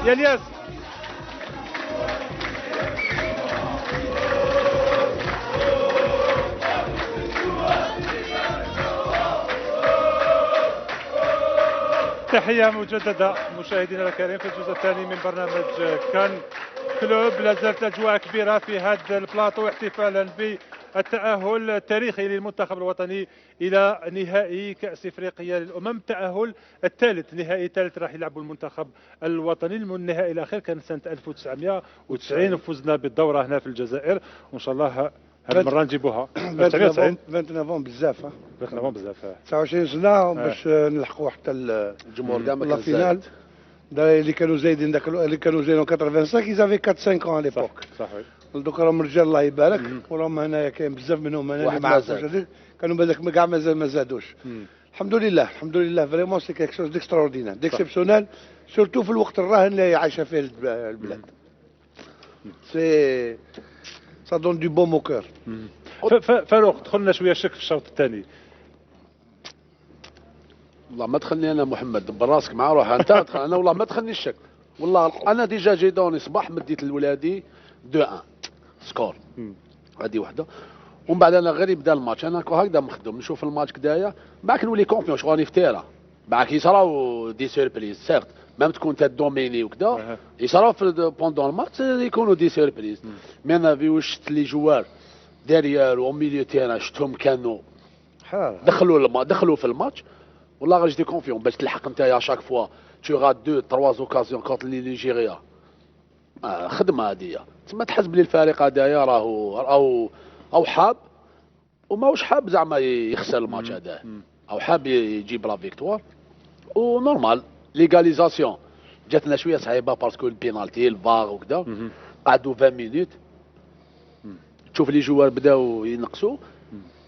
يا الياس. تحية مجددة مشاهدينا الكريم في الجزء الثاني من برنامج كان كلوب. لا زالت أجواء كبيرة في هذا البلاطو احتفالا بالتأهل التاريخي للمنتخب الوطني إلى نهائي كأس إفريقيا للأمم. التأهل الثالث، نهائي ثالث راح يلعبوا المنتخب الوطني. النهائي الأخير كان سنة 1990 وفزنا بالدورة هنا في الجزائر، وإن شاء الله هذه المرة نجيبوها. 29 نوفمبر بزاف 29 نوفمبر بزاف 29 سنة باش نلحقوا حتى الجمهور كاع ما كان الفينال. اللي كانوا زايدين اللي كانوا زايدين 85 يزافي 4 5 على ليبوك. صحيح. دوك راهم رجال الله يبارك، وراهم هنايا كاين بزاف منهم هنا اللي ما عرفوش كانوا بالك كاع ما زادوش. الحمد لله الحمد لله فريمون سي كيك شوز ديكستراوردينير ديكسيبسيونيل، سورتو في الوقت الراهن اللي عايشه فيه البلاد. سي سا دون دو بون موكور. فاروق دخلنا شويه شك في الشوط الثاني. والله ما دخلني انا محمد براسك مع روحها انت دخل. انا والله ما دخلني الشك والله. انا ديجا جيدوني صباح مديت لولادي 2-1 سكور هذه وحده، ومن بعد انا غير يبدا الماتش انا هكذا مخدوم نشوف الماتش كدايا معاك نولي كونفيون شغل راني في تيرا معاك يصراو دي سيربريز سيرت ميم تكون تدوميني وكذا يصراو في بوندون الماتش يكونوا دي سيربريز. مي انا في واش شفت لي جوار ديريير و ميليو تيرا شفتهم كانوا دخلوا في الماتش. والله غير جيتي كونفيون باش تلحق نتايا شاك فوا تو غا 2 3 اوكازيون كونت لي نيجيريا. خدمه هذه تما تحس بلي الفريق هذايا راهو او حاب وماهوش حاب زعما يخسر الماتش هذا، او حاب يجيب لا فيكتوار. ونورمال ليغاليزاسيون جاتنا شويه صعيبه باسكو البينالتي الفار وكذا قعدوا 20 مينوت تشوف لي جوار بداو ينقصوا.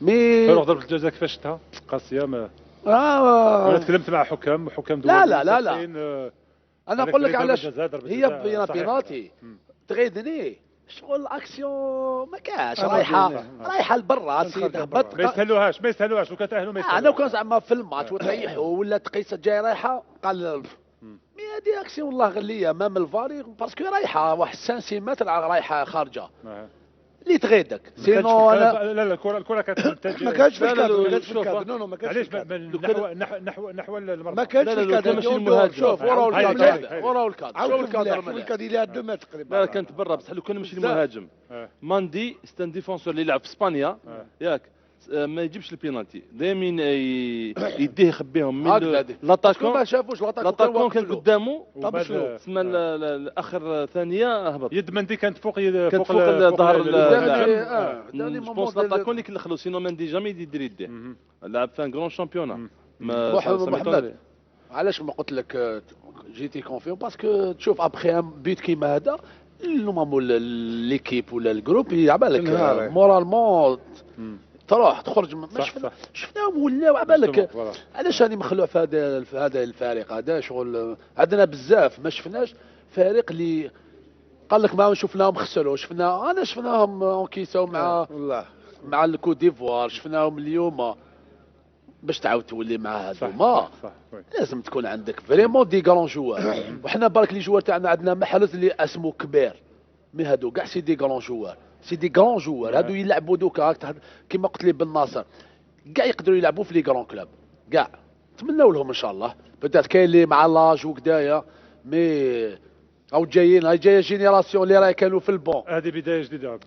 مي فاروق ضربة الجزاء كيفاش شفتها قاسيه؟ ما انا تكلمت مع حكام لا لا لا لا انا نقول لك علاش هي بينالتي تغيدني شغل اكسيون ما كاش رايحه لبرا سيد هبط ما يستاهلوهاش لو كان تاهلوا ما يستاهلوهاش. انا كان زعما في الماتش وتريحوا ولا تقيس جاي رايحه قال مي هذه اكسيون والله غير ليا امام الفاري باسكو رايحه واحد 5 سنتيمتر رايحه خارجه اللي تغيدك سينو انا لا الكره كانت ما كانش في الكادر نو ما كانش نحو المرمى ما كانش في الكادر ماشي المهاجم. شوف وراه الكادر شوف الكادر الكادر اللي 2 متر تقريبا. لا كانت برا بصح لو كان ماشي المهاجم ماندي ستان ديفونسور اللي يلعب في اسبانيا ياك ما يجيبش البينالتي دائما يديه يخبيهم من لاتاكون ما شافوش لاتاكون كان قدامه تسمى الاخر ثانيه هبط يد مندي كانت فوق الظهر اللاعب. جوبونس لاتاكون اللي كنخلو سينو مندي جامي يدير يديه لعب في ان كرون شامبيونا. محمد علاش ما قلت لك جيتي كونفيون باسكو تشوف ابخي بيت كيما هذا نورمالمون ليكيب ولا الجروب يعبالك مورالمون تروح تخرج شفناهم ولاو عبالك. علاش راني مخلوع في هذا الفريق هذا شغل عندنا بزاف ما شفناش فريق اللي قال لك ما شفناهم خسروا شفناهم انكيساو مع الكوت ديفوار شفناهم اليوم باش تعاود تولي مع هذوما لازم تكون عندك فريمون دي كرون جوار. وحنا برك لي جوار تاعنا عندنا محلوز اللي اسمه كبير مي هادو كاع سي دي كرون جوار سي دي كرون جوار هادو يلعبوا دوكا كيما قلت لي بن ناصر كاع يقدروا يلعبوا في لي كرون كلوب كاع نتمنوا لهم ان شاء الله. بدات كاين اللي مع لاج وكدايا مي او جايين جايه جينيراسيون اللي راه كانوا في البون. هذه بدايه جديده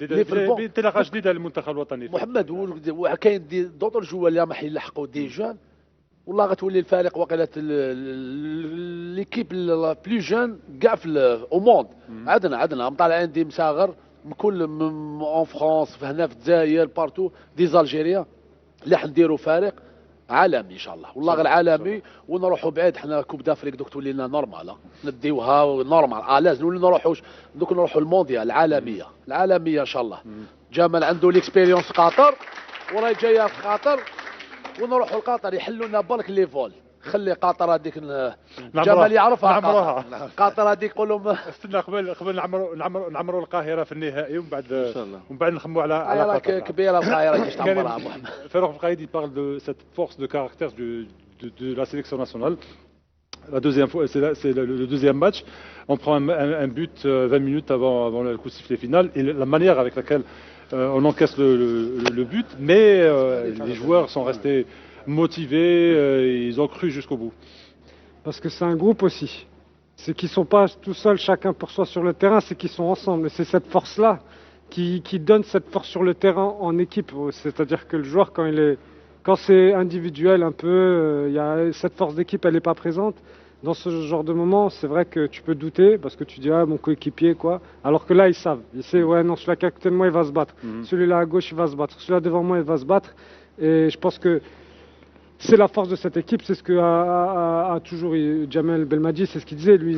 انطلاقه جديده للمنتخب الوطني محمد. وكاين دوطر جوال اللي راح يلحقوا دي جون والله غتولي الفريق واقيلا ليكيب بلو جون كاع في او موند. عندنا مطالعين دي مصاغر من كل اون فرانس هنا في الجزائر بارتو دي زالجيريا اللي حنديروا فريق عالمي ان شاء الله والله غير عالمي. ونروحوا بعيد حنا كوب دافريك دوك تولي لنا نورمال نديوها نورمال لازم نولي نروحوا دوك نروحوا المونديال العالميه ان شاء الله. جمال عنده ليكسبيريونس قطر وراي جايه في قطر ونروحوا لقطر يحلوا لنا برك لي فول. خلي قطر هذيك جمال يعرفها قطر هذيك يقول لهم استنى قبل نعمروا القاهره في النهائي ومن بعد نخموا على قطر كبيره القاهره كيفاش تعمرها محمد. فاروق القايدي parle de cette force de caractère de la sélection nationale. La deuxième fois, c'est le deuxième match. on prend un but 20 minutes avant le coup de sifflet final, et la manière avec laquelle on encaisse le but, mais les joueurs sont restés motivés, ils ont cru jusqu'au bout. Parce que c'est un groupe aussi. C'est qu'ils ne sont pas tout seuls, chacun pour soi sur le terrain, c'est qu'ils sont ensemble. Et c'est cette force-là qui donne cette force sur le terrain en équipe. C'est-à-dire que le joueur, quand c'est individuel un peu, cette force d'équipe, elle n'est pas présente. Dans ce genre de moment, c'est vrai que tu peux douter parce que tu dis mon coéquipier quoi. Alors que là, ils savent. Ils savent ouais non, celui-là qui est à côté de moi, il va se battre. Celui-là à gauche, il va se battre. Celui-là devant moi, il va se battre. Et je pense que c'est la force de cette équipe, c'est ce que a toujours Jamel Belmadi, c'est ce qu'il disait, lui,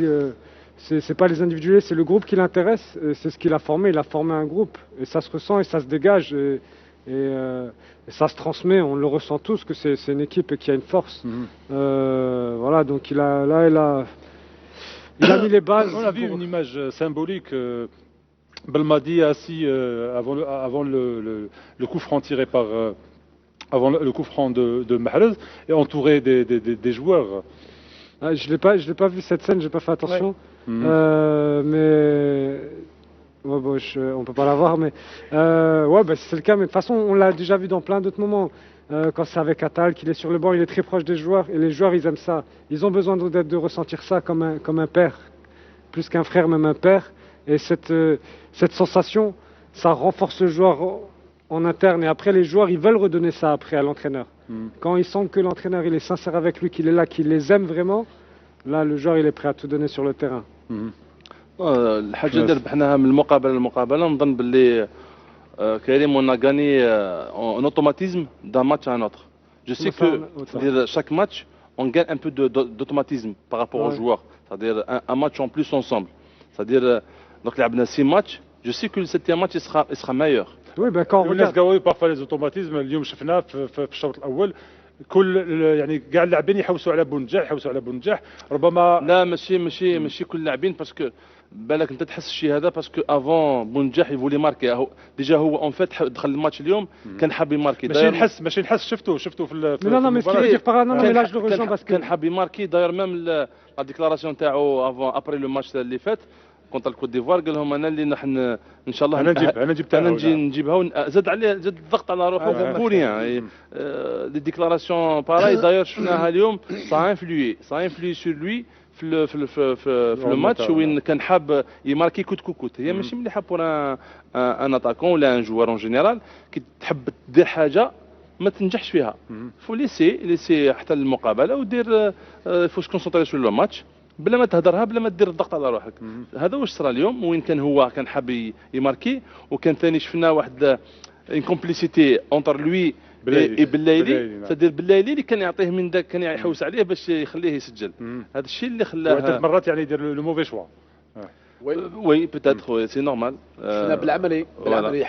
c'est pas les individuels, c'est le groupe qui l'intéresse, c'est ce qu'il a formé, il a formé un groupe, et ça se ressent et ça se dégage, et ça se transmet, on le ressent tous que c'est une équipe qui a une force. Voilà, donc il a mis les bases. On a vu une image symbolique, Belmadi assis avant le coup franc tiré avant le coup franc de Mahrez et entouré des joueurs. Je l'ai pas vu cette scène, j'ai pas fait attention. Ouais. Mais on peut pas la voir, mais c'est le cas. Mais de toute façon, on l'a déjà vu dans plein d'autres moments. Quand c'est avec Attal, qu'il est sur le banc, il est très proche des joueurs et les joueurs ils aiment ça. Ils ont besoin de ressentir ça comme un père, plus qu'un frère, même un père. Et cette sensation, ça renforce le joueur en interne, et après les joueurs ils veulent redonner ça après à l'entraîneur. Quand ils sentent que l'entraîneur il est sincère avec lui, qu'il est là, qu'il les aime vraiment, là le joueur il est prêt à tout donner sur le terrain. الحاجه اللي ربحناها من المقابله للمقابله نظن باللي كريم on a gagné en automatisme d'un match à un autre. Je sais que chaque match on gagne un peu d'automatisme par rapport aux joueurs, c'est-à-dire un match en plus ensemble, c'est-à-dire donc لعبنا 6 matchs, je sais que le 7e match il sera meilleur. Oui, ben quand on الناس regarde. قالوا parfois les automatismes اليوم شفناه في الشوط الاول كل يعني كاع اللاعبين يحوسوا على بونجاح ربما لا ماشي كل اللاعبين باسكو بالك انت تحس الشيء هذا باسكو افون بونجاح يفولي ماركي ديجا هو اون فيت دخل الماتش اليوم كان حاب يماركي ماشي نحس شفتوا في Non, mais ce qu'il veut dire par là, non, mais là je le rejoins parce que. كان حاب يماركي داير ميم لا ديكلاراسيون تاعو افون ابري لو ماتش اللي فات كونتر الكوت ديفوار قال لهم انا اللي نحن ان شاء الله انا نجيبها زاد الضغط على روحه بوريان لي ديكلاراسيون باراي داير شفناها اليوم سا انفلوي سور لوي في لو ماتش وين كان حاب يماركي كوت هي ماشي مليحه بور ان اتاكون ولا ان جوار اون جينيرال كي تحب دير حاجه ما تنجحش فيها فو ليسي حتى المقابله ودير فوش كونسونطري سور لو ماتش بلا ما تهدرها بلا ما دير الضغط على روحك. هذا واش صرا اليوم وين كان هو كان حاب يماركي وكان ثاني شفنا واحد ان كومبليسيتي اونتر لوي بالليلي تدير بالليلي اللي كان يعطيه من ذاك كان يحوس عليه باش يخليه يسجل. هذا الشيء اللي خلاه عدة مرات يعني يدير لو موفي شوا. وي بيتاتر سي نورمال. شفنا بالعملي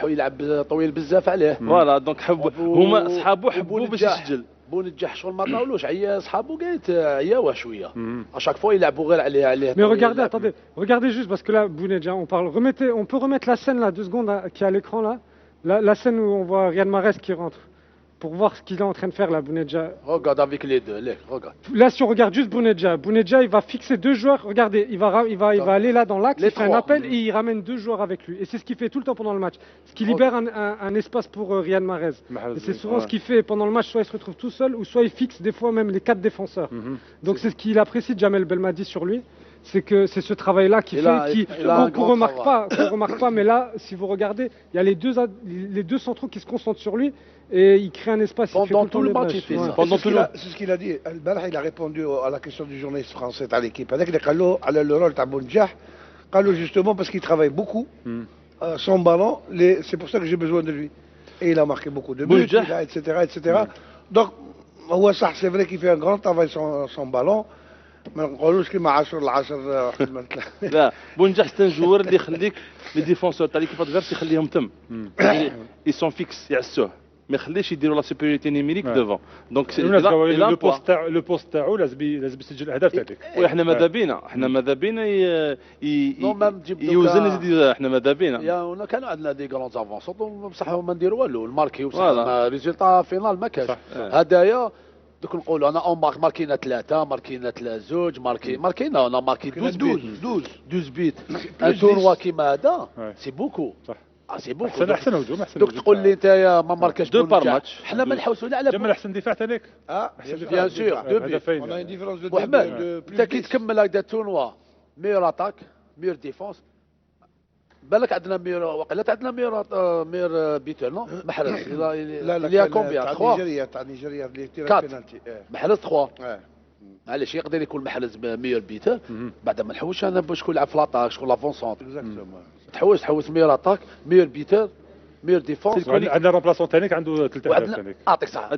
يلعب طويل بزاف عليه. فوالا دونك هما اصحابو حبوا باش يسجل. بونجاح شغل ما طاولوش عيا صحابو قالت عياوه شويه اشاك فوا يلعبوا غير عليه. Mais regardez juste parce que là Bounedjah on peut remettre la scène là 2 secondes qui est à l'écran là, la scène où on voit Riyad Mahrez qui rentre pour voir ce qu'il est en train de faire là Bounedjah. Regarde avec les deux, regarde. Là si on regarde juste Bounedjah il va fixer 2 joueurs, regardez, il va aller là dans l'axe, il fait un appel et il ramène 2 joueurs avec lui et c'est ce qu'il fait tout le temps pendant le match. Ce qui libère un espace pour Riyad Mahrez. Et c'est souvent ce qu'il fait pendant le match, soit il se retrouve tout seul ou soit il fixe des fois même les 4 défenseurs. Donc c'est ce qu'il apprécie Jamel Belmadi sur lui. C'est que c'est ce travail-là qu'on remarque pas, mais là, si vous regardez, il y a les deux centraux qui se concentrent sur lui et il crée un espace. Pendant tout le match, il fait ça. C'est ce qu'il a dit. Il a répondu à la question du journaliste français à l'équipe. Il a dit le rôle de Bounedjah, justement parce qu'il travaille beaucoup sans ballon. C'est pour ça que j'ai besoin de lui. Et il a marqué beaucoup de buts, etc. Donc, c'est vrai qu'il fait un grand travail sans ballon. ما نقولوش كيما 10 ل10 لا بونجاح حتى الجوار اللي يخليك لي ديفونسور تاع ليكيب ادفيرس يخليهم تم اي سون فيكس يعسوه ما يخليش يديروا لا سوبيريتي نيميريك ديفون دونك لو بوست تاعو لازم يسجل الاهداف تاعك وحنا ماذا بينا يوزن يزيد احنا ماذا بينا يا كان عندنا دي كرون افونسون بصح ما نديروا والو الماركي بصح ريزولتا فينال ما كاش هدايا دوك نقولوا انا اون ماركينا 3 ماركينا 2 ماركينا انا ماركي 12 بيت ان تورنوا كيما هذا سي بوكو سي بوكو احسن هجوم دوك تقول لي انت ما ماركاش دو بار ماتش حنا ما نحوسوا على جمال احسن دفاع ثانيك بيان سور محمد انت كي تكمل هكذا تورنوا ميور اتاك ميور ديفونس بالك عندنا مير وقيلا عندنا مير بيتر نو محرز لا كومبيان 3 تاع نيجيريا اللي تيرا بينالتي محرز 3 معليش يقدر يكون محرز مير بيتر بعد ما نحوش انا باش شكون يلعب في لاطاك شكون لافون سونتر تحوس مير اتاك مير بيتر مير ديفونس عندنا روبلاسون ثاني عنده 3000 ثاني اعطيك صح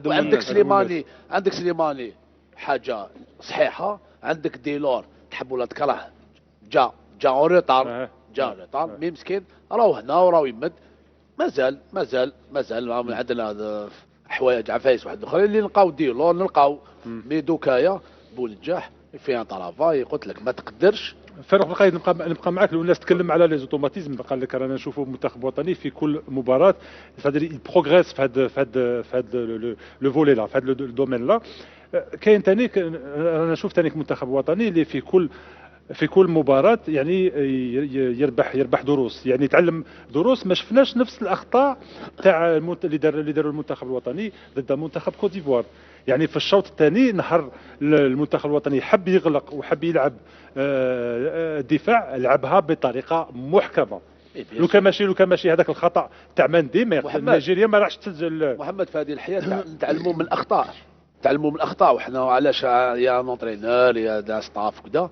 عندك سليماني حاجه صحيحه عندك ديلور تحب ولا تكره جا اون ريتار جا ريتار مي مسكين راهو هنا وراهو يمد مازال عندنا حوايج عفايس واحد اخرين اللي نلقاو ديلور نلقاو مي دوكايا بونجاح في ان طرافاي قلت لك ما تقدرش فاروق القايد نبقى معاك لو الناس تكلم على لي زوتوماتيزم قال لك رانا نشوفوا منتخب وطني في كل مباراه فادير بروغريس في هذا لو فولي لا في هذا الدومين لا كاين ثاني انا شفت ثاني منتخب وطني اللي في كل مباراة يعني يربح دروس يعني يتعلم دروس ما شفناش نفس الأخطاء تاع اللي داروا المنتخب الوطني ضد منتخب كوت ديفوار يعني في الشوط الثاني نهار المنتخب الوطني حب يغلق وحب يلعب الدفاع لعبها بطريقة محكمة لو كان ماشي هذاك الخطأ تاع مندي نيجيريا ما راحش تسجل محمد في هذه الحياة نتعلموا من الأخطاء وحنا علاش يا نونترينور يا دا ستاف كذا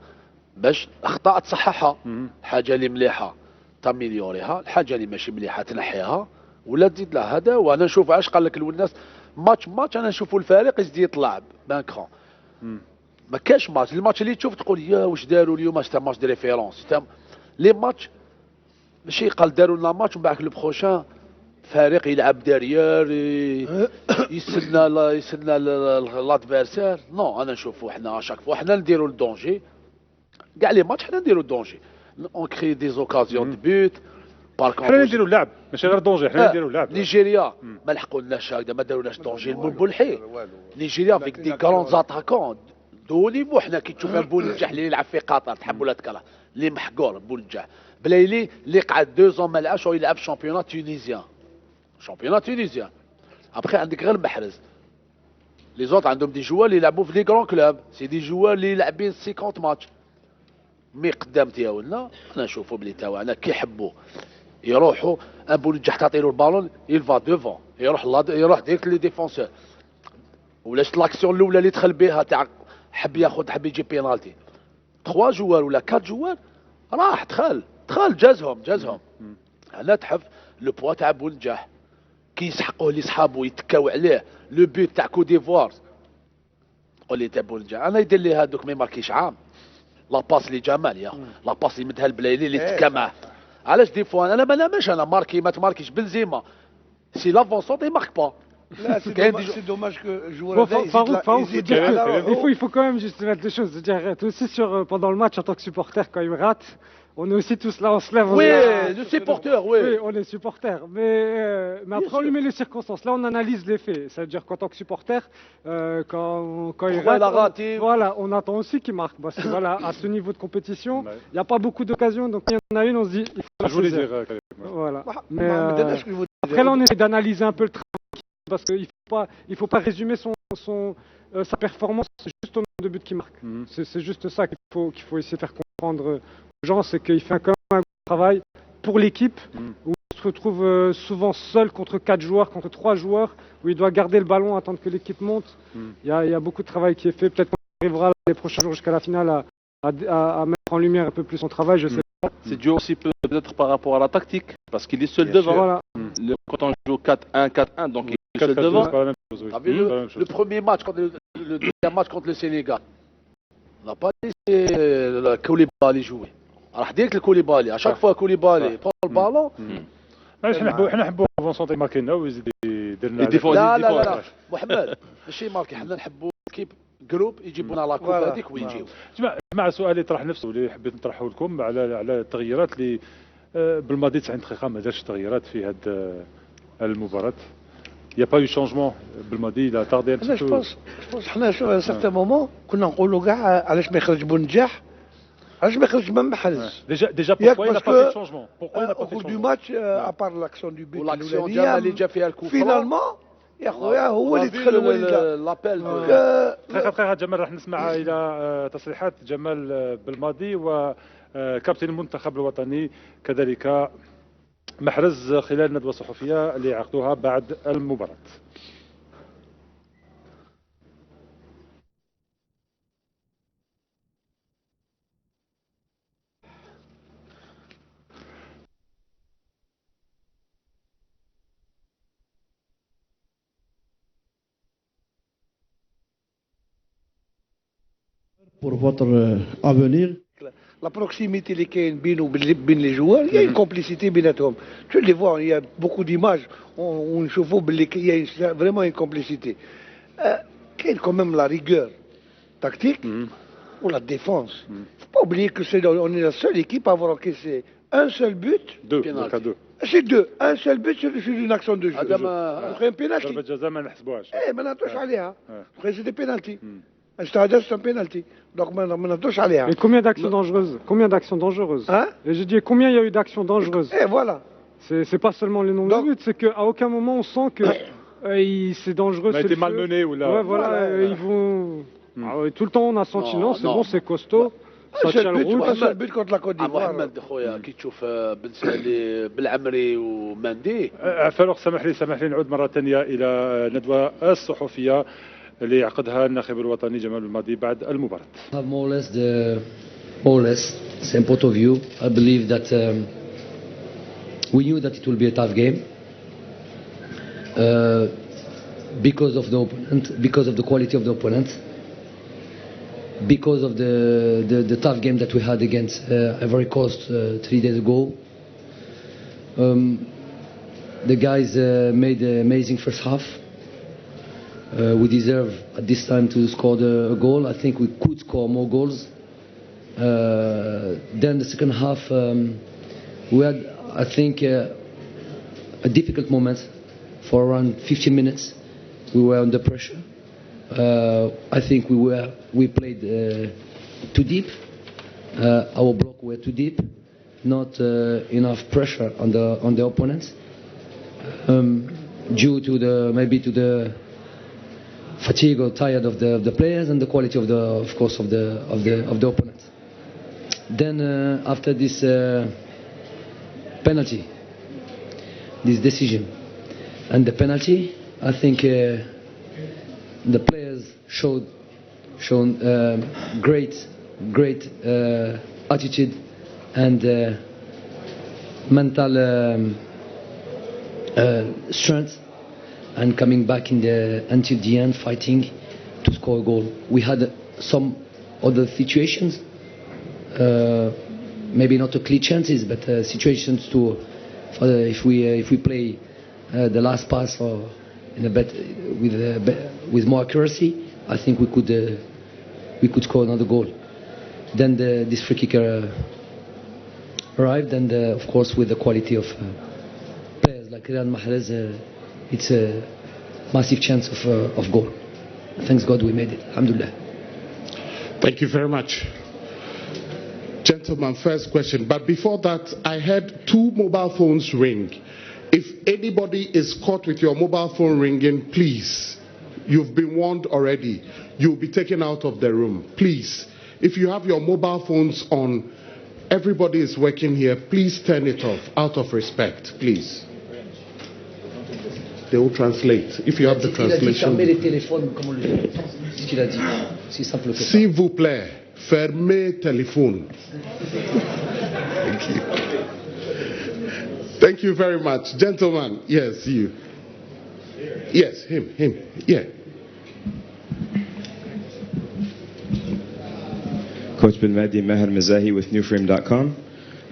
باش اخطاء تصححها الحاجه اللي مليحه تاميليوريها الحاجه اللي ماشي مليحه تنحيها ولا تزيد لها هذا وانا نشوف علاش قال لك الناس ماتش انا نشوفوا الفريق يزيد يطلع بان كرون ما كاش الماتش اللي تشوف تقول يا واش داروا اليوم ستا ماتش دي ريفيرونس لي ماتش ماشي قال داروا لنا ماتش ومن بعد لو بروشان فريق يلعب دارير يسنى لادفيرسير نو انا نشوفوا حنا شاك فوا حنا نديروا الدونجي كاع لي ماتش حنا نديرو دونجي اون كري دي زوكازيون دو بوت باركون حنا نديرو اللعب ماشي غير دونجي حنا نديرو اللعب نيجيريا ما لحقولناش هكذا ما دارولناش دونجي المبلحي نيجيريا فيك دي كالون زاتاكون دو نيفو حنا كي تشوف بونجاح اللي يلعب في قطر تحب ولا تكره اللي محقور بونجاح بلايلي اللي قعد 2 زون ما لعبش يلعب شامبيونات تونيزيان ابخي عندك غير محرز لي زوت عندهم دي جوار اللي يلعبوا في لي كرون كلوب سي دي جوار اللي لاعبين 50 ماتش مي قدام ديالنا انا نشوفوا بلي تاعنا كيحبوا يروحوا ان بونجاح تعطيلو البالون يلفا دوفون يروح ديريكت لي ديفونسور ولاش لاكسيون الاولى اللي دخل بها تاع حب يجي بينالتي 3 جوار ولا 4 جوار راح دخل جازهم انا تحف لو بوا تاع بونجاح كي يسحقوه لي صحابو يتكاو عليه لو بوت تاع كو ديفوار قول لي تاع بونجاح انا يدير لي هذوك ما يماركيش عام لا باس اللي جمال يا لا باس اللي مدها البلايلي اللي تكا معاه علاش دي فوا انا ما نامنش انا ماركي ما تماركيش بنزيما سي لافونسون يمارك با لا سي دوماج كو joueur il faut quand même juste mettre des choses dire aussi sur pendant le match en tant que supporter quand il rate on est aussi tous là, on se lève. Oui, le supporter, oui. Oui, on est supporter. Mais après, on lui met les circonstances. Là, on analyse les faits. Ça veut dire qu'en tant que supporter, quand il rate, voilà, on attend aussi qu'il marque. Parce que voilà, à ce niveau de compétition, il n'y a pas beaucoup d'occasions. Donc, il y en a une, on se dit, il faut la saisir. Voilà. Mais après, là, on essaie d'analyser un peu le travail. Parce qu'il ne faut pas résumer sa performance juste au nombre de buts qu'il marque. C'est juste ça qu'il faut essayer de faire comprendre aux gens, c'est qu'il fait quand même un gros travail pour l'équipe, où il se retrouve souvent seul contre 4 joueurs, contre 3 joueurs, où il doit garder le ballon, attendre que l'équipe monte. Il y a beaucoup de travail qui est fait. Peut-être qu'on arrivera les prochains jours jusqu'à la finale à mettre en lumière un peu plus son travail, je sais pas. C'est dû aussi peut-être par rapport à la tactique, parce qu'il est seul devant. Voilà. Quand on joue 4-1, 4-1, donc il est seul devant. Le premier match, le deuxième match contre le Sénégal, on n'a pas laissé Koulibaly jouer. راح ديريكت الكوليبالي اشاك فوا كوليبالي بون البالون حنا نحبوا فونسونتي ماركينا ويزيد يدير لنا لا محمد ماشي ماركي حنا نحبوا كيب جروب يجيبونا لا كوب هذيك ويجيو جماعه سؤال يطرح نفسه اللي حبيت نطرحه لكم على التغييرات اللي بالماضي 90 دقيقه ما دارش تغييرات في هذه المباراه n'y a pas eu changement. Belmadi, il a tardé un petit peu. Je pense حنا à un certain moment كنا نقولوا كاع علاش ما يخرج بونجاح علاش ما يخرج même محرز. Déjà pourquoi il n'a pas fait de changement? Pourquoi il n'a pas fait de changement? Au cours du match, à part l'action du but, finalement يا خويا هو اللي دخل هو اللي لابيل دقيقة جمال راح نسمع إلى تصريحات جمال بالماضي وكابتن المنتخب الوطني كذلك محرز خلال الندوة الصحفية اللي عقدوها بعد المباراة. pour votre avenir. La proximité اللي كاين بينه وبين les joueurs, il y a une complicité بيناتهم. Tu les vois, il y a beaucoup d'images, on نشوفوا باللي il y a vraiment une complicité. كاين quand même la rigueur tactique ou la défense. Faut pas oublier que on est la seule équipe à avoir encaissé un seul but. Deux. C'est deux. Un seul but sur une action de jeu. Donc un penalty. ضربة جزاء ما نحسبوهاش. ما نعطوش عليها. C'est des penalty. C'est un penalty. Donc ما نعطوش عليها. Et combien d'actions dangereuses? Combien d'actions dangereuses? Hein? Et j'ai dit combien il y a eu d'actions dangereuses? Et voilà. C'est pas seulement les nombres de buts, c'est qu'à aucun moment on sent que c'est dangereux. On a été malmené ou là. Ouais, voilà, ils vont. Tout le temps on a senti non, c'est bon, c'est costaud. Ça tient le route. Un seul but contre la Côte d'Ivoire. محمد خويا كي تشوف بن سالي بالعمري ومندي. فاروق سمح لي نعود مرة ثانية إلى الندوة الصحفية اللي عقدها الناخب الوطني جمال بالماضي بعد المباراة. More or less, same point of view. I believe that we knew that it will be a tough game because of the opponent, because of the quality of the opponent, because of the tough game that we had against Ivory Coast 3 days ago. The guys made an amazing first half. We deserve at this time to score a goal. I think we could score more goals. Then the second half, we had, I think, a difficult moment for around 15 minutes. We were under pressure. I think we played too deep. Our block were too deep. Not enough pressure on the opponents. Due to the fatigue or tired of the players and the quality of the opponent. Then after this penalty, this decision and the penalty, I think the players shown great attitude and mental strength. And coming back until the end, fighting to score a goal. We had some other situations, maybe not clear chances, but situations if we play the last pass or in a bet with more accuracy, I think we could score another goal. Then this free kicker arrived, and of course with the quality of players like Riyad Mahrez. It's a massive chance of goal. Thanks God we made it. Alhamdulillah. Thank you very much. Gentlemen, first question. But before that, I heard 2 mobile phones ring. If anybody is caught with your mobile phone ringing, please, you've been warned already. You'll be taken out of the room. Please, if you have your mobile phones on, everybody is working here, please turn it off out of respect, please. They will translate. If you have the translation. S'il vous plaît, fermez téléphone. Thank you. Thank you very much. Gentlemen, yes, you. Yes, him, yeah. Coach Belmadi Maher Mazahi with newframe.com.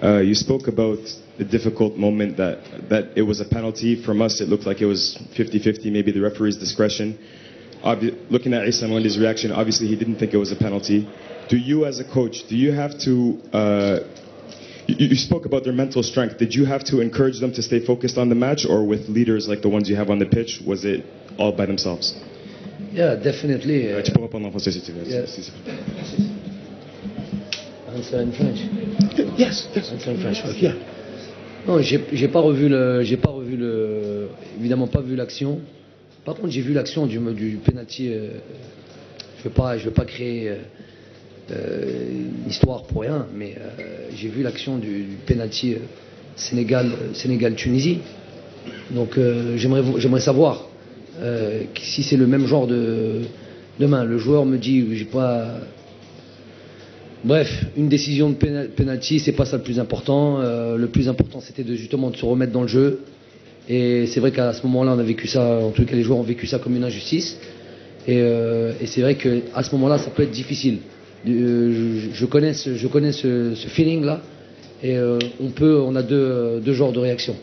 You spoke about the difficult moment that it was a penalty. From us, it looked like it was 50-50, maybe the referee's discretion. Looking at Issa Mwendi's reaction, obviously he didn't think it was a penalty. Do you, as a coach, do you have to You spoke about their mental strength. Did you have to encourage them to stay focused on the match, or with leaders like the ones you have on the pitch, was it all by themselves? Yeah, definitely. Tu peux répondre en français si tu veux. Yes. Answer in French. Yes. Answer in French. Yeah. Non, j'ai pas revu évidemment pas vu l'action. Par contre, j'ai vu l'action du penalty. Je veux pas créer une histoire pour rien, mais j'ai vu l'action du penalty Sénégal-Tunisie. Donc j'aimerais savoir si c'est le même genre de demain. Le joueur me dit j'ai pas. Bref, une décision de penalty, c'est pas ça le plus important. Le plus important, c'était justement de se remettre dans le jeu. Et c'est vrai qu'à ce moment-là, on a vécu ça. En tout cas, les joueurs ont vécu ça comme une injustice. Et c'est vrai qu'à ce moment-là, ça peut être difficile. Je connais ce feeling-là. Et on a deux genres de réactions.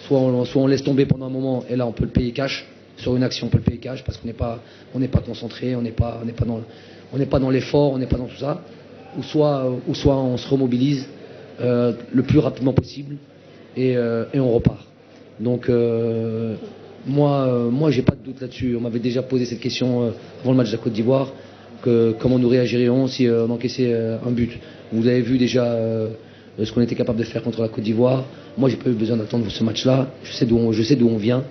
Soit on laisse tomber pendant un moment, et là, on peut le payer cash. Sur une action, on peut le payer cash parce qu'on n'est pas concentré, on n'est pas dans l'effort, on n'est pas dans tout ça. Ou soit on se remobilise le plus rapidement possible et on repart. Donc moi j'ai pas de doute là-dessus. On m'avait déjà posé cette question avant le match de la Côte d'Ivoire, comment nous réagirions si on encaissait un but. Vous avez vu déjà ce qu'on était capable de faire contre la Côte d'Ivoire. Moi j'ai pas eu besoin d'attendre ce match-là. Je sais d'où on vient.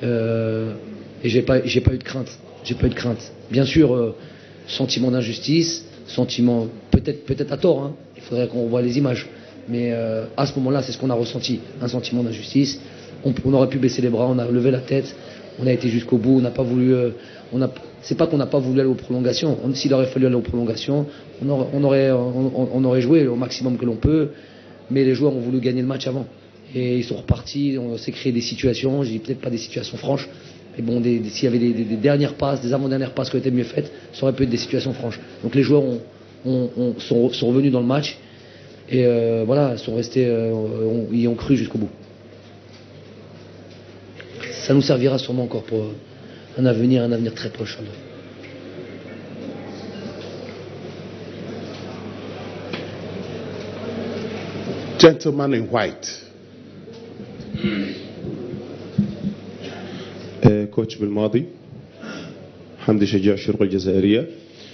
Et j'ai pas eu de crainte. Bien sûr, sentiment d'injustice, sentiment peut-être à tort. Hein. Il faudrait qu'on revoie les images. Mais à ce moment-là, c'est ce qu'on a ressenti, un sentiment d'injustice. On aurait pu baisser les bras, on a levé la tête, on a été jusqu'au bout, on n'a pas voulu. C'est pas qu'on n'a pas voulu aller aux prolongations. S'il aurait fallu aller aux prolongations, on aurait joué au maximum que l'on peut. Mais les joueurs ont voulu gagner le match avant. Et ils sont repartis, on s'est créé des situations, je dis peut-être pas des situations franches, mais bon, s'il y avait des dernières passes, des avant-dernières passes qui étaient mieux faites, ça aurait pu être des situations franches. Donc les joueurs sont revenus dans le match et voilà, sont restés, ils ont cru jusqu'au bout. Ça nous servira sûrement encore pour un avenir très proche. Gentleman in white. كوتش بالماضي حمدي شجاع الشرطة الجزائرية.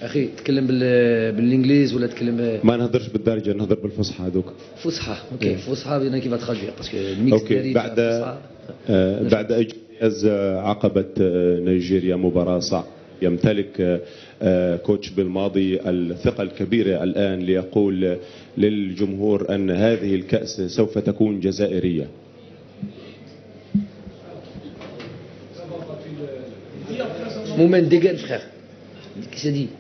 أخي تكلم بالإنجليز ولا تكلم؟ ما نهضرش بالدارجة نهضر بالفصحى هذوك. فصحى أوكي فصحى بدنا كيف تخرجها باسكو الميكس أوكي بعد إنجاز عقبة نيجيريا مباراة صعبة يمتلك كوتش بالماضي الثقة الكبيرة الآن ليقول للجمهور أن هذه الكأس سوف تكون جزائرية. Moment dégaine, frère. Qu'est-ce qu'il s'est dit?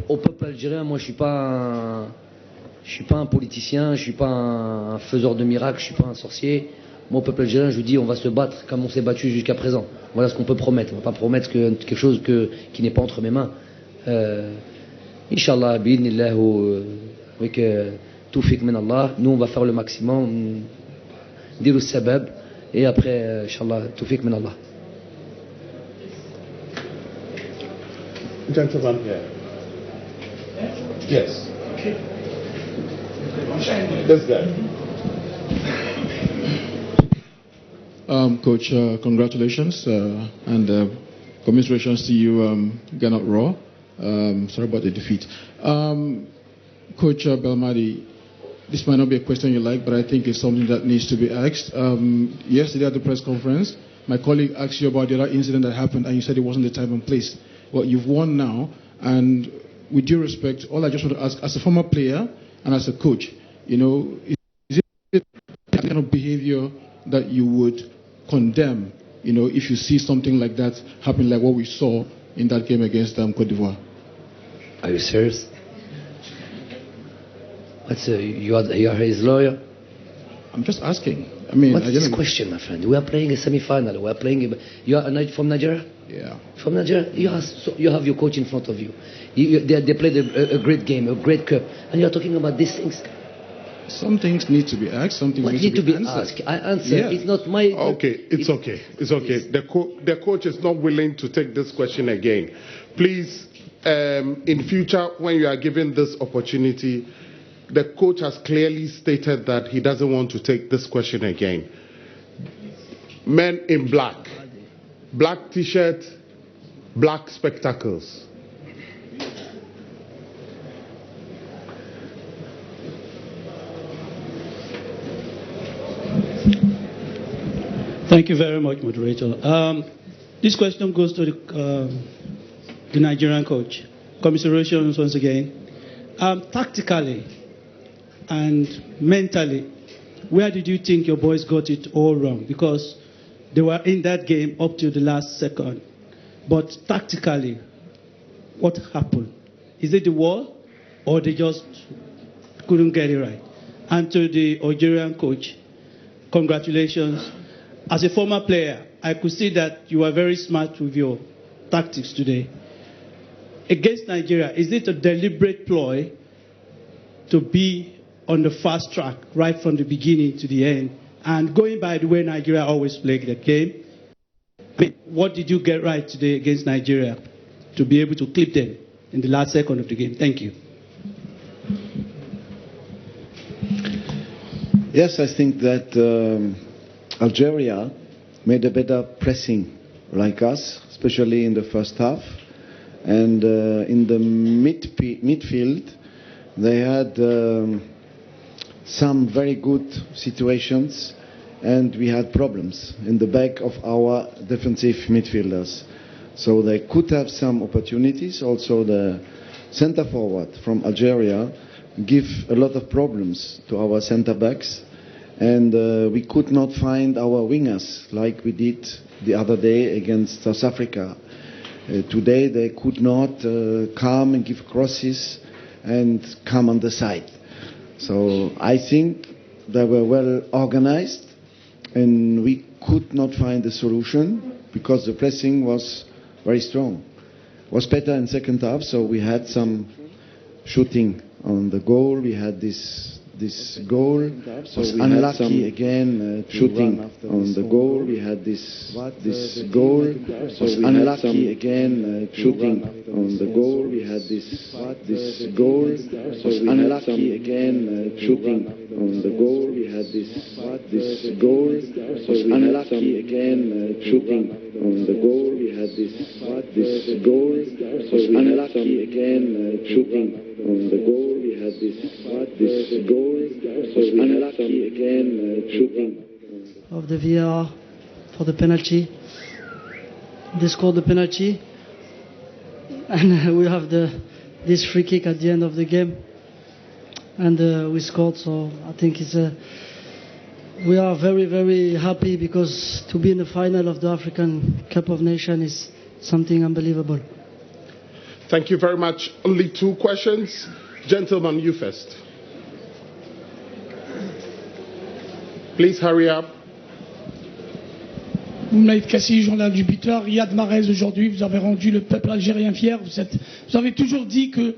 Au peuple algérien, moi je suis pas un politicien, je suis pas un faiseur de miracles, je suis pas un sorcier. Moi au peuple algérien, je lui dis on va se battre comme on s'est battu jusqu'à présent. Voilà ce qu'on peut promettre. On va pas promettre quelque chose qui n'est pas entre mes mains. Inch'Allah, bi'idnillah, avec Toufik min Allah, nous on va faire le maximum, dire le sabab, et après, Inch'Allah, Toufik min Allah. Gentleman here. Yes. This guy. Coach, congratulations and commiserations to you, Gannett Raw. Sorry about the defeat. Coach Belmadi, this might not be a question you like, but I think it's something that needs to be asked. Yesterday at the press conference, my colleague asked you about the other incident that happened, and you said it wasn't the time and place. Well, you've won now, and with due respect, all I just want to ask, as a former player and as a coach, you know, is it the kind of behavior that you would condemn, you know, if you see something like that happen, like what we saw in that game against Côte d'Ivoire? Are you serious? You are his lawyer? I'm just asking. I mean, what's this question, my friend? We are playing a semi-final. We are playing. You are from Nigeria? Yeah. From Nigeria? You have your coach in front of you. They played a great game, a great cup, and you are talking about these things. Some things need to be asked, some things need to be answered. Asked? I answer. Yeah. It's not my... Okay, it's okay. It's okay. The coach is not willing to take this question again. Please, in future, when you are given this opportunity, the coach has clearly stated that he doesn't want to take this question again. Men in black, black t-shirt, black spectacles. Thank you very much, moderator. This question goes to the Nigerian coach. Commiserations once again. Tactically and mentally, where did you think your boys got it all wrong? Because they were in that game up to the last second. But tactically, what happened? Is it the wall, or they just couldn't get it right? And to the Algerian coach, congratulations. As a former player, I could see that you were very smart with your tactics today. Against Nigeria, is it a deliberate ploy to be on the fast track right from the beginning to the end? And going by the way Nigeria always played the game, what did you get right today against Nigeria to be able to clip them in the last second of the game? Thank you. Yes, I think that Algeria made a better pressing like us, especially in the first half. And in the midfield, they had some very good situations, and we had problems in the back of our defensive midfielders. So they could have some opportunities. Also the center forward from Algeria give a lot of problems to our center backs. And we could not find our wingers like we did the other day against South Africa. Today they could not come and give crosses and come on the side. So I think they were well organized, and we could not find a solution because the pressing was very strong. It was better in second half, so we had some shooting on the goal. We had this goal was unlucky again shooting on the goal. We had this goal was unlucky again shooting on the goal. We had this goal was unlucky again shooting on the goal. We had this goal was unlucky again shooting on the goal. We had this goal was unlucky again shooting on the goal. We had this goal was unlucky again shooting. Of the VAR for the penalty. They scored the penalty, and we have this free kick at the end of the game, and we scored. So I think we are very, very happy, because to be in the final of the African Cup of Nations is something unbelievable. Thank you very much. Only 2 questions. Gentlemen, you first. Please hurry up. Mohamed Kassi, journal du buteur. Riyad Mahrez, aujourd'hui, vous avez rendu le peuple algérien fier. Vous avez toujours dit que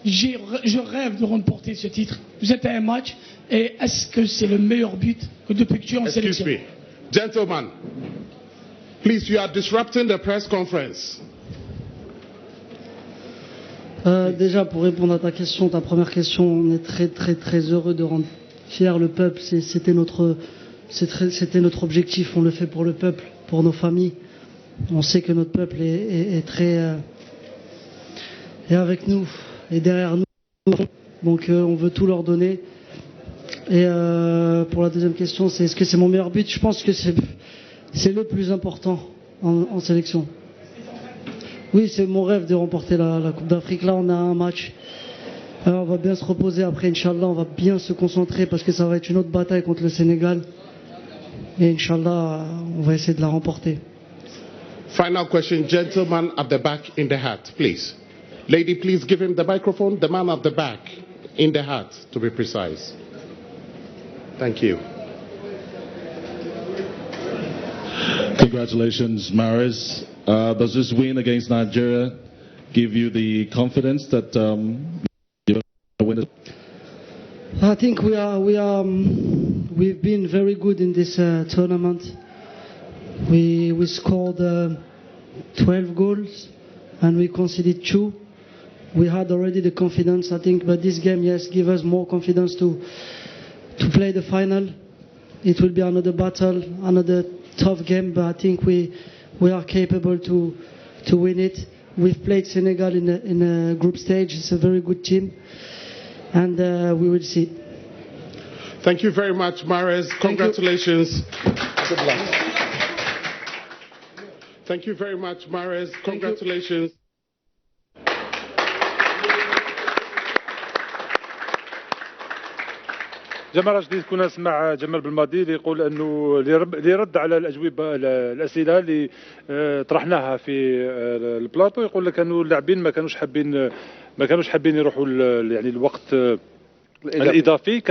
je rêve de remporter ce titre. Vous êtes à un match, et est-ce que c'est le meilleur but que depuis que tu es en sélection? Excuse me. Gentlemen, please, you are disrupting the press conference. Déjà, pour répondre à ta question, ta première question, on est très très très heureux de rendre fier le peuple. C'était notre objectif. On le fait pour le peuple, pour nos familles. On sait que notre peuple est très est avec nous, et derrière nous. Donc on veut tout leur donner. Et pour la deuxième question, c'est est-ce que c'est mon meilleur but? Je pense que c'est le plus important en sélection. Oui, c'est mon rêve de remporter la Coupe d'Afrique. Là, on a un match. On va bien se reposer après, Inch'Allah. On va bien se concentrer, parce que ça va être une autre bataille contre le Sénégal. Et Inch'Allah, on va essayer de la remporter. Final question, gentleman at the back in the hat, please. Lady, please give him the microphone. The man at the back in the hat, to be precise. Thank you. Congratulations, Mahrez. Does this win against Nigeria give you the confidence that you're going to win it? I think we've been very good in this tournament. We scored 12 goals and we conceded 2. We had already the confidence, I think, but this game, yes, give us more confidence to play the final. It will be another battle, another tough game, but I think we are capable to win it. We've played Senegal in a group stage. It's a very good team, and we will see. Thank you very much, Mahrez. Congratulations. Good luck. Thank you very much, Mahrez. Congratulations. جمال رشدي كنا نسمع جمال بالماضي اللي يقول انه اللي رد على الاجوبه الاسئله اللي طرحناها في البلاطو، يقول لك انه اللاعبين ما كانوش حابين يروحوا يعني الوقت الاضافي،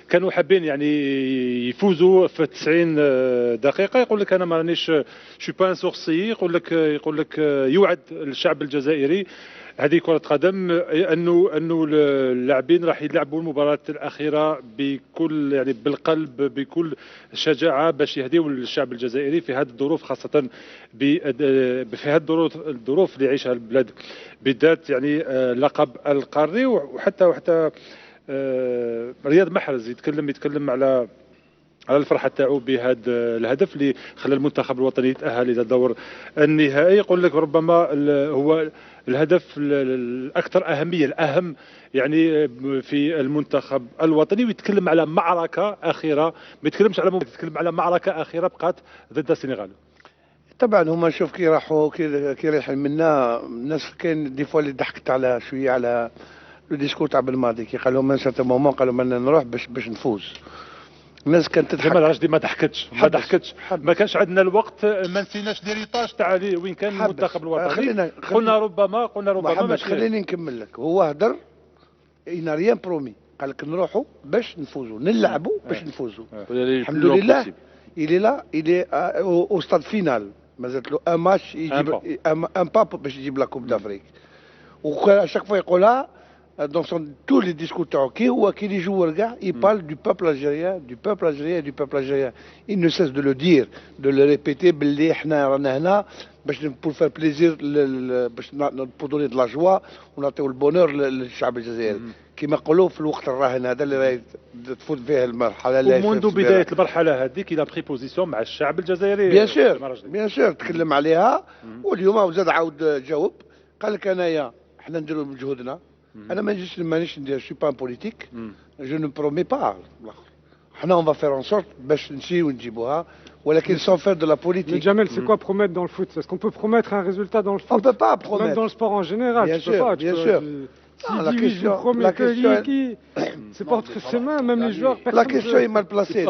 كانوا حابين يعني يفوزوا في 90 دقيقه. يقول لك انا مانيش شو با ان سورسي، يقول لك يوعد الشعب الجزائري هذه كرة قدم انه اللاعبين راح يلعبوا المباراة الأخيرة بكل يعني بالقلب بكل شجاعة باش يهديوا الشعب الجزائري في هذه الظروف، خاصة في هذه الظروف اللي يعيشها البلاد بالذات، يعني لقب القاري. وحتى رياض محرز يتكلم على الفرحة تاعو بهذا الهدف اللي خلى المنتخب الوطني يتأهل إلى الدور النهائي. يقول لك ربما هو الهدف الأكثر أهمية، الأهم يعني في المنتخب الوطني، ويتكلم على معركة أخيرة، ما يتكلمش على يتكلم على معركة أخيرة بقات ضد السنغال. طبعا هما شوف كي راحوا كي رايحين منا الناس، كاين دي فوا اللي ضحكت على شويه على لو ديسكور تاع بالماضي كي قالوا من سيت مومون قالوا بدنا نروح باش نفوز. الناس كانت تضحك. جمال رشدي ما ضحكتش ما كانش عندنا الوقت، ما نسيناش ليريطاج تاع وين كان المنتخب الوطني. قلنا ربما محمد خليني نكمل لك. هو هدر إنا ريان برومي، قال لك نروحوا باش نفوزوا نلعبوا باش نفوزوا. الحمد لله إلي لا إلي او ستاد فينال، مازالت له ان ماتش يجيب ان باب باش يجيب لا كوب دافريك. وكان شاك فوا يقولها dans tous les discours qui les joueurs ils parlent du peuple algérien, du peuple algérien, du peuple algérien. Ils ne cessent de le dire, de le répéter, pour faire plaisir, pour donner de la joie, on a le bonheur للشعب الجزائري. كما قالوا في الوقت الراهن هذا اللي راهي تفوت فيه المرحله اللي ومنذ بدايه المرحله هذيك الى بري بوزيسيون مع الشعب الجزائري. بيان سور تكلم عليها، واليوم زاد عاود جاوب قال لك انايا حنا نديروا مجهودنا. أنا مانيش ندير شي با بوليتيك، جو نو برومي با. حنا اون فا فير ان سورت باش نمشيو ونجيبوها، ولكن sans faire de la politique. Mais Jamel, c'est quoi promettre dans le foot? Est-ce qu'on peut promettre un résultat dans le foot? On peut pas promettre. Même dans le sport en général, bien tu peux pas. Bien sûr. La question, c'est pas entre ses mains, même les joueurs. La question est mal placée.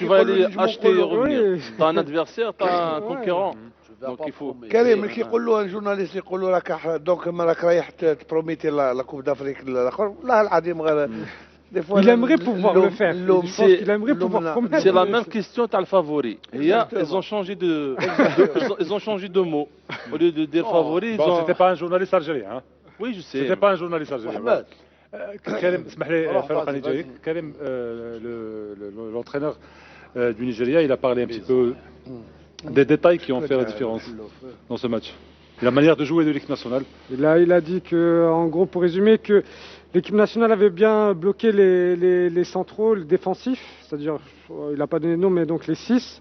Tu vas aller acheter et revenir. T'as un adversaire, t'as un concurrent. Donc il faut. كريم كي يقول له الجورناليست يقول له راك دونك ما راك رايح تبروميتي لا كوب دافريك الاخر، لا العظيم غير. Il aimerait pouvoir le faire. Il aimerait pouvoir promettre. C'est la même question t'as le favori. Ils ont changé de mot. Au lieu de dire favori, c'était pas un journaliste algérien. Oui, je sais. C'était pas un journaliste algérien. Karim, اسمح لي فرق أنا جايك. Karim, l'entraîneur du Nigeria, il a parlé un petit peu des détails qui ont fait la différence dans ce match. Et la manière de jouer de l'équipe nationale. Il a dit que, en gros, pour résumer, que l'équipe nationale avait bien bloqué les centraux, les défensifs, c'est-à-dire, il n'a pas donné de nom, mais donc les 6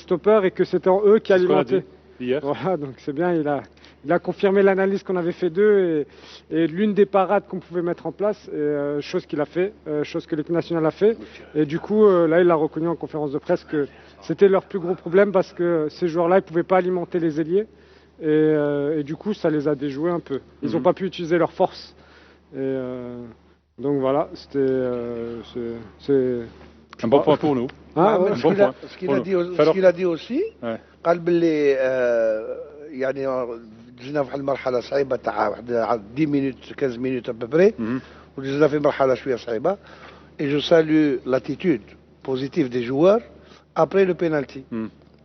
stoppeurs, et que c'était eux qui alimentaient. Hier. Voilà, donc c'est bien, il a confirmé l'analyse qu'on avait fait d'eux et l'une des parades qu'on pouvait mettre en place, chose qu'il a fait, chose que l'équipe nationale a fait. Et du coup, là, il a reconnu en conférence de presse que c'était leur plus gros problème parce que ces joueurs-là, ils ne pouvaient pas alimenter les ailiers. Et du coup, ça les a déjoués un peu. Ils n'ont pas pu utiliser leur force. Et donc voilà, c'est un bon point pour nous. Ce qu'il a dit aussi, قال باللي يعني جينا في المرحله صعيبه تاع 10 minutes 15 minutes ابري، وجينا في مرحله شويه صعيبه. Et je salue l'attitude positive des joueurs après le penalty.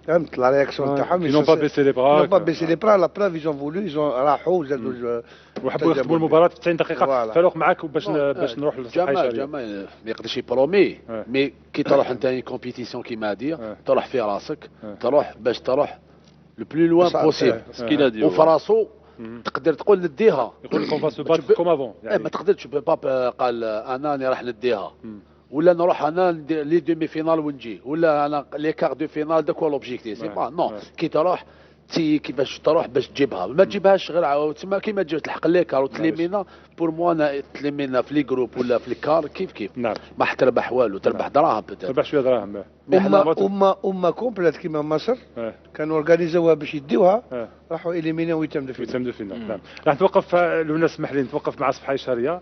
فهمت لا رياكسيون تاعهم. Ils n'ont pas baissé les bras. Ils n'ont pas baissé les bras. La preuve, ils ont voulu, ils ont راحوا زادوا وحبوا يختموا المباراه في 90 دقيقه. فاروق معاك باش نروح للصفحه الشهريه. جمال ما يقدرش يبرومي مي كي تروح انت كومبيتيسيون كيما هادي تروح في راسك تروح باش تروح لو بلو لوان بوسيبل سكيلادي وفي راسو تقدر تقول نديها يقول لك اون فا سو بات كوم افون ما تقدرش با قال انا راني راح نديها ولا نروح انا لي دومي فينال ونجي ولا انا لي كار دو فينال داك هو لوبجيكتيف سي با نو كي تروح كيفاش تروح باش تجيبها ما تجيبهاش غير تما كيما تجي تلحق لي كار وتليمينا بور موا انا تليمينا في لي جروب ولا في لي كار كيف نعم ما حتربح والو تربح دراهم تربح شويه دراهم. أمة كومبليت كيما مصر كانوا اورغانيزوها باش يديوها راحوا اليمينا ويتم دو فينال. نعم راح نتوقف لو اسمح لي نتوقف مع صفحه شهريه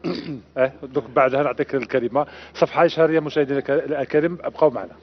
دوك بعدها نعطيك الكلمه. صفحه شهريه مشاهدينا الكرام ابقوا معنا.